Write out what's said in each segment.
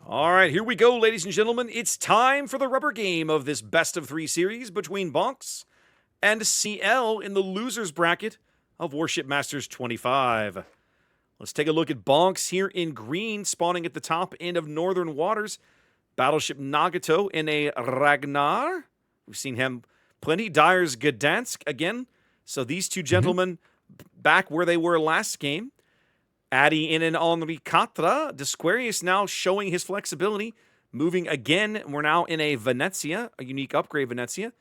All right, here we go, ladies and gentlemen. It's time for the rubber game of this best of 3 series between BONKZ and CL in the losers bracket of Warship Masters 25. Let's take a look at BONKZ here in green, spawning at the top end of Northern Waters. Battleship Nagato in a Ragnar. We've seen him plenty. Dyer's Gdansk again. So these two gentlemen back where they were last game. Addy in an Henri Quatre. Disquarius now showing his flexibility. Moving again. We're now in a Venezia, a unique upgrade Venezia.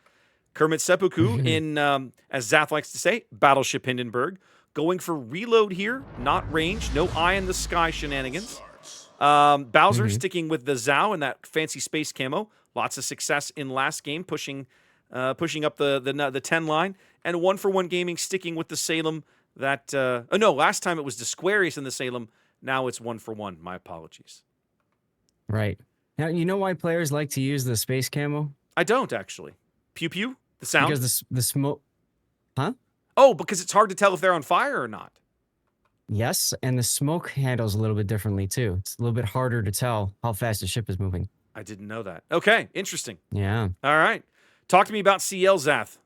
Kermit Seppuku in, as Zath likes to say, Battleship Hindenburg. Going for reload here, not range. No eye in the sky shenanigans. Bowser sticking with the Zhao and that fancy space camo. Lots of success in last game, pushing up the 10 line. And 1-for-1 Gaming sticking with the Salem. That oh no, last time it was Disquarius in the Salem. Now it's 1-for-1. My apologies. Right. Now, you know why players like to use the space camo? I don't actually. Pew pew. The sound. Because the smoke. Huh? Oh, because it's hard to tell if they're on fire or not. Yes, and the smoke handles a little bit differently too. It's a little bit harder to tell how fast the ship is moving. I didn't know that. Okay, interesting. Yeah. All right. Talk to me about CL, Zath.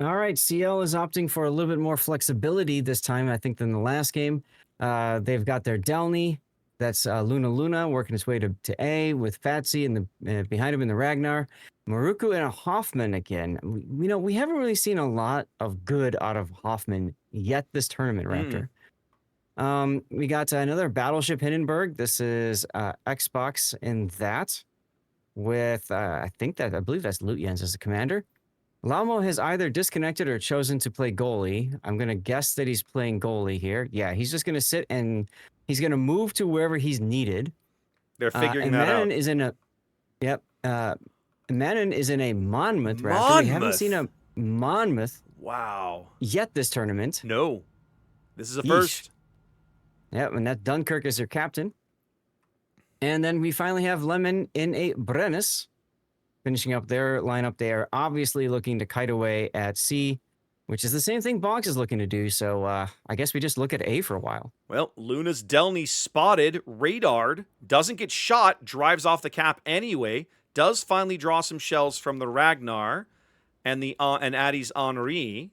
All right, CL is opting for a little bit more flexibility this time, I think, than the last game. They've got their Delny. That's Luna working its way to A with Fatsy and behind him in the Ragnar. Maruku and a Hoffman again. We haven't really seen a lot of good out of Hoffman yet this tournament, Raptor. We got another Battleship Hindenburg. This is Xbox in that with, I believe that's Lutyens as the commander. Lamo has either disconnected or chosen to play goalie. I'm going to guess that he's playing goalie here. Yeah, he's just going to sit and he's going to move to wherever he's needed. They're figuring that out. Is in a, yep. Manon is in a Monmouth. Monmouth. We haven't seen a Monmouth. Wow. Yet this tournament. No. This is a first. Yep, and that Dunkirk is their captain. And then we finally have Lemon in a Brennus. Finishing up their lineup, they are obviously looking to kite away at C, which is the same thing BONKZ is looking to do. So I guess we just look at A for a while. Well, Luna's Delny spotted, radared, doesn't get shot, drives off the cap anyway, does finally draw some shells from the Ragnar and Addy's Henri.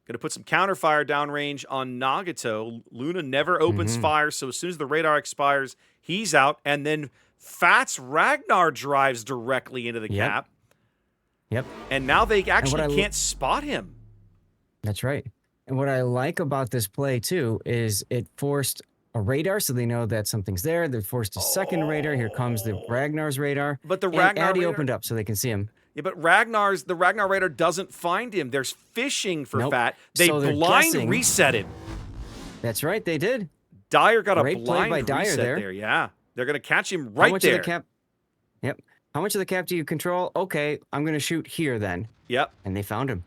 Going to put some counterfire downrange on Nagato. Luna never opens fire, so as soon as the radar expires, he's out. And then Fats Ragnar drives directly into the cap. Yep. And now they actually can't spot him. That's right. And what I like about this play, too, is it forced a radar, so they know that something's there. They forced a second radar. Here comes the Ragnar's radar. But the Ragnar Addy radar opened up so they can see him. Yeah, but the Ragnar radar doesn't find him. There's fishing for Fat. They So blind resetted. That's right, they did. Dyer got Great a play blind by Dyer reset there. Yeah, they're going to catch him right How much there. Of the cap? Yep. How much of the cap do you control? Okay, I'm going to shoot here then. Yep. And they found him.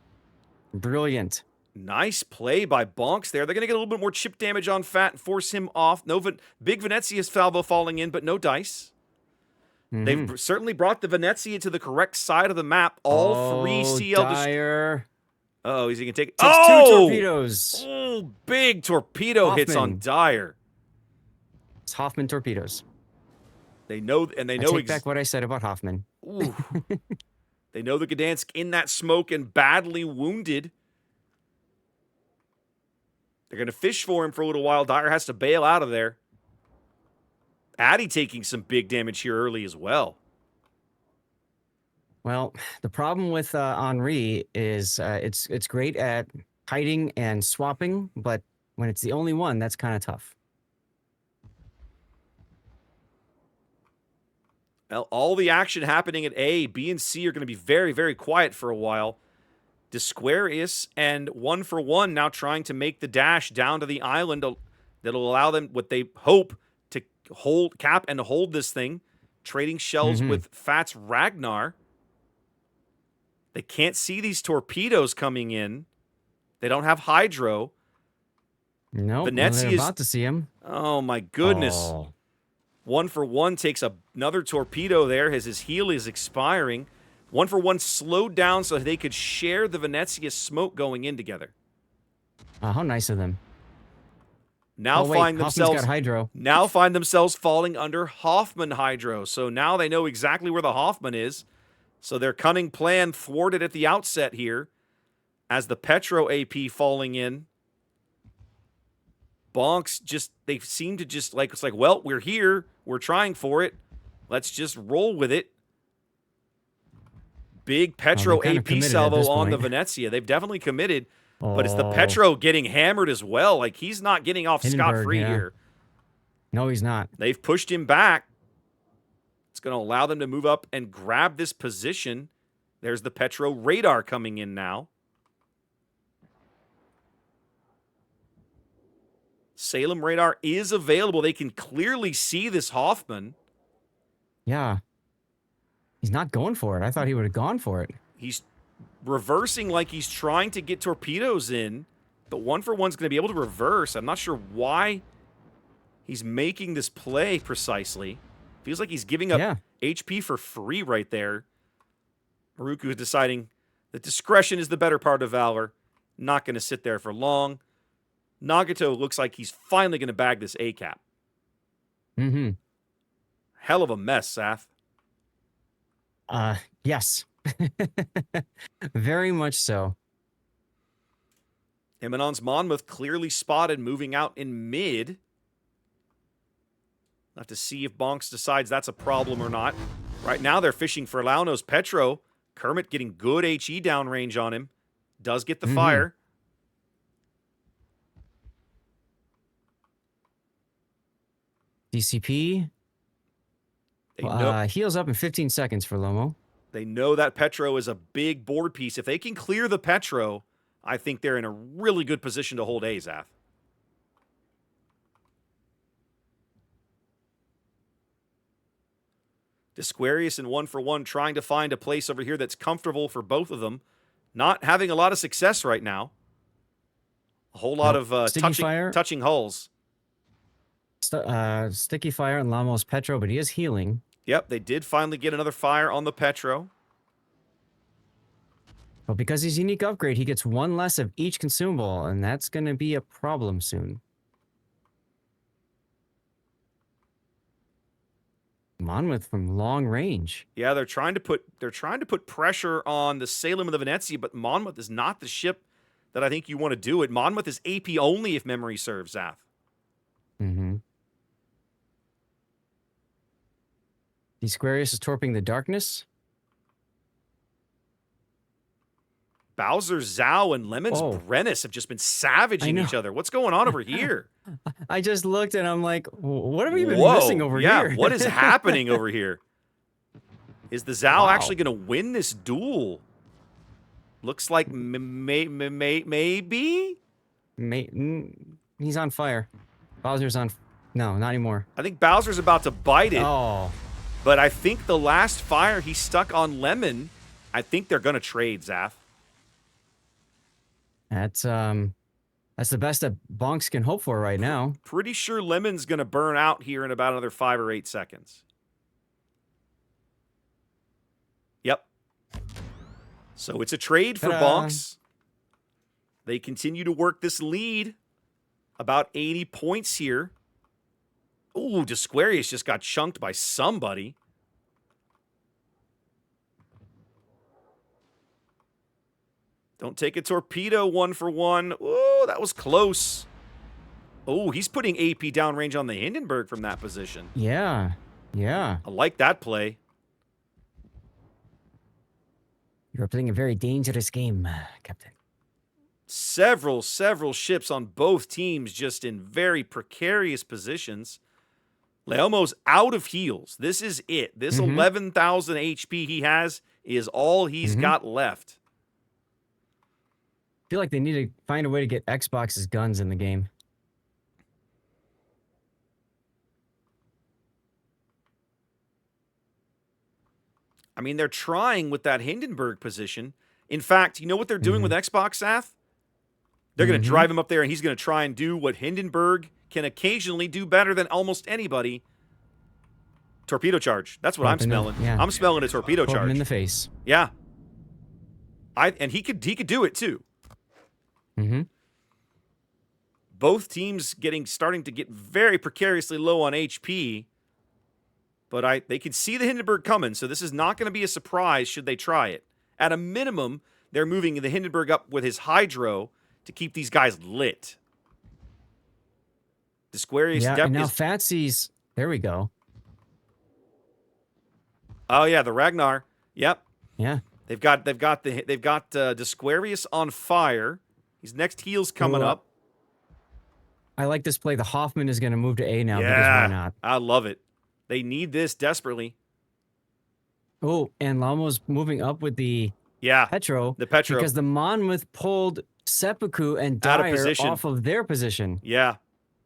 Brilliant. Nice play by BONKZ there. They're going to get a little bit more chip damage on Fat and force him off. No, big Venezia's salvo falling in, but no dice. They've certainly brought the Venezia to the correct side of the map. All three CL. Dyer. Oh, is he going to take? Takes two torpedoes. Oh, big torpedo hits on Dyer. It's Hoffman torpedoes. They know, and they know. I take back what I said about Hoffman. Ooh. They know the Gdansk in that smoke and badly wounded. They're going to fish for him for a little while. Dyer has to bail out of there. Addy taking some big damage here early as well. Well, the problem with Henri is it's great at hiding and swapping, but when it's the only one, that's kind of tough. Well, all the action happening at A, B, and C are going to be very, very quiet for a while. Disquarius and 1-for-1 now trying to make the dash down to the island that'll allow them what they hope to cap and hold this thing. Trading shells with Fats Ragnar. They can't see these torpedoes coming in. They don't have hydro. No, Venezia they're about to see him. Oh my goodness. Oh. 1-for-1 takes another torpedo there as his heel is expiring. 1-for-1 slowed down so they could share the Venezia smoke going in together. How nice of them. Now Oh, wait, find Hoffman's themselves got hydro. now find themselves falling under Hoffman hydro. So now they know exactly where the Hoffman is. So their cunning plan thwarted at the outset here as the Petro AP falling in. BONKZ just, they seem to just like, it's like, well, we're here. We're trying for it. Let's just roll with it. Big Petro AP salvo on the Venezia. They've definitely committed, but it's the Petro getting hammered as well. Like, he's not getting off scot-free here. No, he's not. They've pushed him back. It's going to allow them to move up and grab this position. There's the Petro radar coming in now. Salem radar is available. They can clearly see this Hoffman. Yeah. He's not going for it. I thought he would have gone for it. He's reversing like he's trying to get torpedoes in, but 1 for 1's going to be able to reverse. I'm not sure why he's making this play precisely. Feels like he's giving up HP for free right there. Maruku is deciding that discretion is the better part of valor. Not going to sit there for long. Nagato looks like he's finally going to bag this A-cap. Mm-hmm. Hell of a mess, Saf. Yes. Very much so. Imanon's Monmouth clearly spotted moving out in mid. Have to see if BONKZ decides that's a problem or not. Right now they're fishing for Launo's Petro. Kermit getting good HE downrange on him. Does get the fire. DCP heals up in 15 seconds for Lomo. They know that Petro is a big board piece. If they can clear the Petro, I think they're in a really good position to hold Azaf. Disquarius in 1 for 1 trying to find a place over here that's comfortable for both of them. Not having a lot of success right now. A whole lot of touching hulls. Sticky fire on Lamo's Petro, but he is healing. Yep, they did finally get another fire on the Petro. But because he's unique upgrade, he gets 1 less of each consumable, and that's going to be a problem soon. Monmouth from long range. Yeah, they're trying to put pressure on the Salem and the Venezia, but Monmouth is not the ship that I think you want to do it. Monmouth is AP only if memory serves, Zaf. Mm-hmm. Disquarius is torping the darkness. Bowser, Zhao, and Lemon's Brennis have just been savaging each other. What's going on over here? I just looked and I'm like, what have we been missing over here? Yeah, what is happening over here? Is the Zhao actually going to win this duel? Looks like maybe? He's on fire. Bowser's on... No, not anymore. I think Bowser's about to bite it. Oh. But I think the last fire he stuck on Lemon, I think they're going to trade, Zaf. That's the best that BONKZ can hope for right now. Pretty sure Lemon's going to burn out here in about another 5 or 8 seconds. Yep. So it's a trade for BONKZ. They continue to work this lead. About 80 points here. Ooh, Disquarius just got chunked by somebody. Don't take a torpedo 1 for 1. Ooh, that was close. Oh, he's putting AP downrange on the Hindenburg from that position. Yeah, yeah. I like that play. You're playing a very dangerous game, Captain. Several ships on both teams just in very precarious positions. Leomo's out of heals. This is it. This 11,000 HP he has is all he's got left. I feel like they need to find a way to get Xbox's guns in the game. I mean, they're trying with that Hindenburg position. In fact, you know what they're doing with Xbox, Saf? They're going to drive him up there, and he's going to try and do what Hindenburg can occasionally do better than almost anybody. Torpedo charge. That's what I'm smelling. I'm smelling a torpedo charge. Him in the face. Yeah. And he could do it too. Both teams starting to get very precariously low on HP. But they can see the Hindenburg coming, so this is not going to be a surprise should they try it. At a minimum, they're moving the Hindenburg up with his Hydro to keep these guys lit. Disquarius and now Fatsy's... There we go. Oh yeah, the Ragnar. Yep. Yeah. They've got Disquarius on fire. His next heal's coming up. I like this play. The Hoffman is going to move to A now because why not? I love it. They need this desperately. Oh, and Lamo's moving up with the Petro. The Petro. Because the Monmouth pulled Seppuku and Dyer off of their position. Yeah.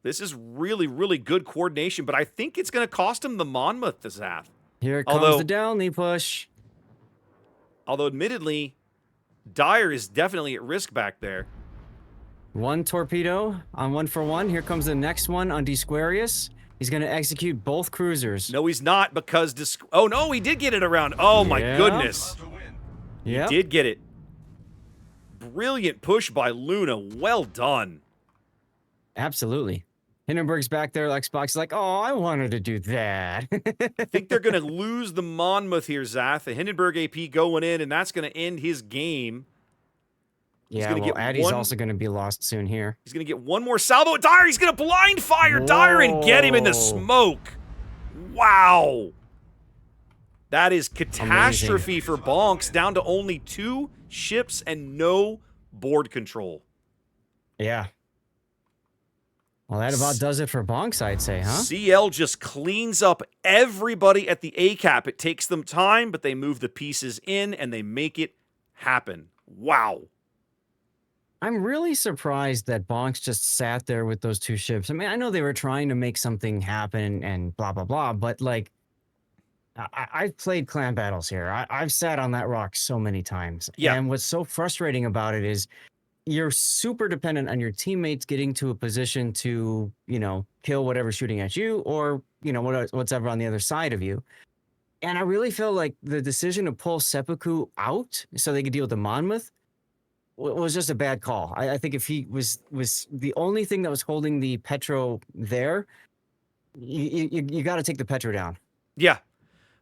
This is really, really good coordination, but I think it's going to cost him the Monmouth, the Zath. Here comes the Downey push. Although, admittedly, Dyer is definitely at risk back there. One torpedo on 1-for-1. Here comes the next one on Disquarius. He's going to execute both cruisers. No, he's not because... Oh, no, he did get it around. Oh, my goodness. He did get it. Brilliant push by Luna. Well done. Absolutely. Hindenburg's back there. Xbox is like, oh, I wanted to do that. I think they're going to lose the Monmouth here, Zath. The Hindenburg AP going in, and that's going to end his game. Yeah, well, Addy's also going to be lost soon here. He's going to get one more salvo. Dyer, he's going to blind fire Dyer and get him in the smoke. Wow. That is catastrophe for BONKZ, down to only 2 ships and no board control. Yeah. Well, that about does it for BONKZ, I'd say, huh? CL just cleans up everybody at the A cap. It takes them time, but they move the pieces in and they make it happen. Wow. I'm really surprised that BONKZ just sat there with those 2 ships. I mean, I know they were trying to make something happen and blah, blah, blah, but like, I've played clan battles here. I've sat on that rock so many times. Yeah. And what's so frustrating about it is you're super dependent on your teammates getting to a position to, you know, kill whatever's shooting at you or, you know, whatever on the other side of you. And I really feel like the decision to pull Seppuku out so they could deal with the Monmouth was just a bad call. I think if he was the only thing that was holding the Petro there, you got to take the Petro down. Yeah.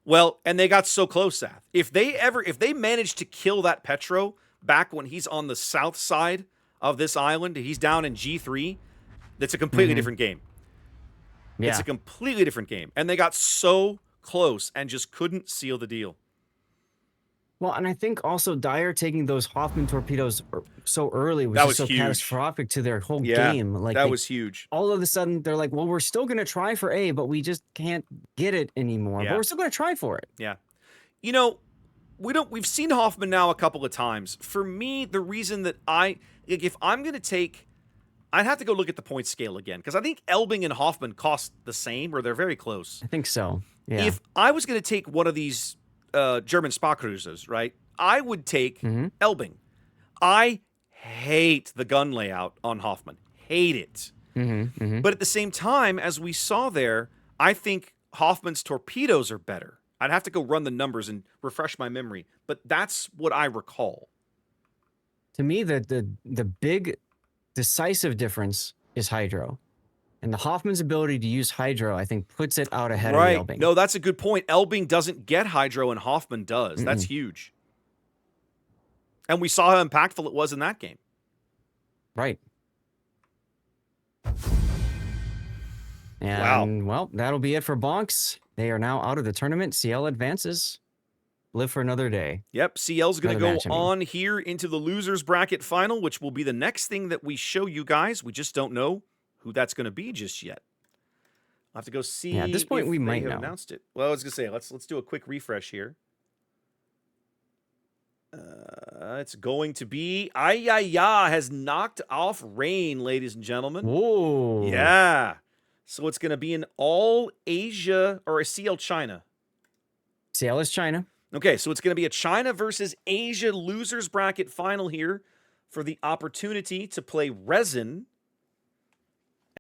Well, and they got so close, Seth. If they managed to kill that Petro back when he's on the south side of this island, he's down in G3, that's a completely different game. Yeah. It's a completely different game. And they got so close and just couldn't seal the deal. Well, and I think also Dyer taking those Hoffman torpedoes so early was so catastrophic to their whole game. Like that was huge. All of a sudden, they're like, well, we're still going to try for A, but we just can't get it anymore. But we're still going to try for it. Yeah. You know, we've seen Hoffman now a couple of times. For me, the reason that if I'm going to take, I'd have to go look at the point scale again, because I think Elbing and Hoffman cost the same, or they're very close. I think so. Yeah. If I was going to take one of these German Spa cruisers, right, I would take Elbing. I hate the gun layout on Hoffman. Hate it. But at the same time, as we saw there, I think Hoffman's torpedoes are better. I'd have to go run the numbers and refresh my memory, but that's what I recall. To me, the big decisive difference is Hydro. And the Hoffman's ability to use Hydro, I think, puts it out ahead of Elbing. No, that's a good point. Elbing doesn't get Hydro, and Hoffman does. That's huge. And we saw how impactful it was in that game. Right. And, well, that'll be it for BONKZ. They are now out of the tournament. CL advances. Live for another day. Yep, CL's going to go on here into the losers bracket final, which will be the next thing that we show you guys. We just don't know who that's going to be just yet. I'll have to go see. Yeah, at this point, we might know. Announced it. Well, I was going to say, let's do a quick refresh here. It's going to be Ayaya has knocked off Rain, ladies and gentlemen. Whoa. Yeah. So it's going to be an all Asia or a CL China. CL is China. Okay, so it's going to be a China versus Asia losers bracket final here for the opportunity to play Resin